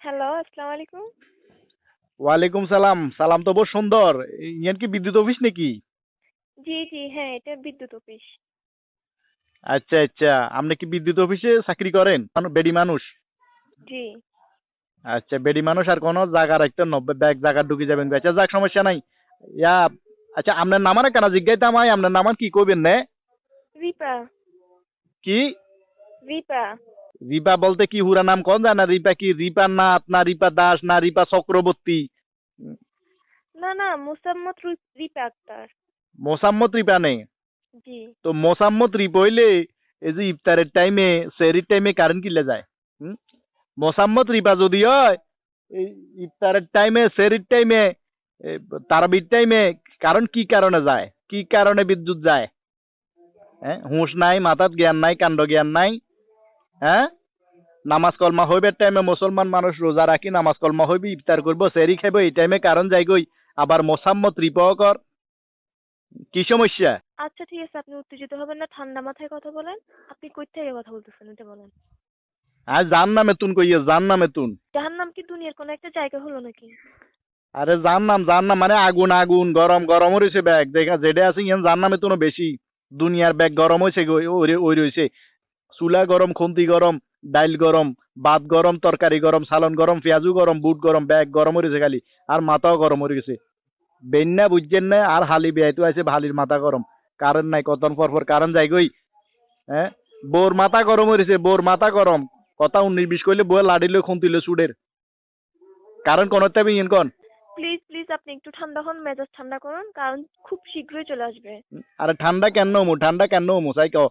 Hello, আসসালামু আলাইকুম। ওয়ালাইকুম সালাম। সালাম তো বহু সুন্দর। ইয়ান কি বিদ্যুৎ অফিস নাকি? জি, জি, হ্যাঁ, এটা বিদ্যুৎ অফিস। আচ্ছা আচ্ছা, আপনি কি বিদ্যুৎ অফিসে চাকরি করেন? বেডি মানুষ? জি। আচ্ছা, বেডি মানুষ আর কোনো জায়গা রাখতে 90 ব্যাগ জায়গা ঢুকে যাবেন। আচ্ছা যাক, সমস্যা নাই। ইয়া, আচ্ছা আপনার নামার কেন জিজ্ঞাইতাম আই, আপনার নামান কি কইবেন নে? রিপা, কি? রিপা। রিপা বলতে কি হুরা নাম কোন যায় না? রিপা কি রিপা নাথ না রিপা দাস না রিপা চক্রবর্তী? না, না, মোসাম্মত রিপা আক্তার। মোসাম্মত রিপা নেই? জি। তো মোসাম্মত রিপা হইলে এই যে ইফতারের টাইমে সেহরির টাইমে কারেন্ট কিলে যায়? হুম? মোসাম্মত রিপা যদি হয়, এই ইফতারের টাইমে সেহরির টাইমে তারাবির টাইমে কারণ কি কারণে যায়? কি কারণে বিদ্যুৎ যায়? হ্যাঁ, হুঁশ নাই, মাথাত জ্ঞান নাই, কাণ্ড জ্ঞান নাই। হ্যাঁ, নামাজ কলমা হইবার টাইমে মুসলমান মানুষ রোজা রাখি নামাজ কলমা হইবি, ইফতার করবো, সেহরি খাইব, এই টাইমে কারণ যাইগই, আবার মোসাম্মত রিপাও কর। কি সমস্যা? আচ্ছা, ঠিক আছে, আপনি উত্তেজিত হবেন না, ঠান্ডা মাথায় কথা বলেন। আপনি কই থেকে কথা বলতেছেন এটা বলেন। আর জান নামে তুন কইয়ে, জান নামে তুন। জাহান্নাম কি দুনিয়ার কোনো একটা জায়গা হলো নাকি? আরে জান নাম মানে আগুন, আগুন গরম গরম রয়েছে ব্যাগ দেখা যেটা আছে ইয়ান জান নামে তুনো বেশি। দুনিয়ার ব্যাগ গরম হয়েছে, ওই রয়েছে। চুলা গরম, খুন্তি গরম, ডাইল গরম, ভাত গরম, তরকারি গরম, সালন গরম, পেঁয়াজু গরম, বুট গরম, ব্যাগ গরম হয়েছে খালি। আর মাথাও গরম হয়ে গেছে। বেন্যা বুঝছেন না, আর হালি বেয়াইতো আছে, হালির মাথা গরম। কারেন্ট নাই, কতন পর কারেন্ট যাই গই। হ্যাঁ, বোর মাথা গরম হয়েছে, বোর মাথা গরম। কথা 19-20 কইলে বউয়ে লাড়িলে খুন্তিলে চুডের। কারেন্ট কোন তেমন ইন কোন? প্লিজ, প্লিজ, আপনি একটু ঠান্ডা হন, মেজাজ ঠান্ডা করুন, কারণ খুব শীঘ্রই চলে আসবে। আরে ঠান্ডা কেন হমু, ঠান্ডা কেন হমু চাই কও।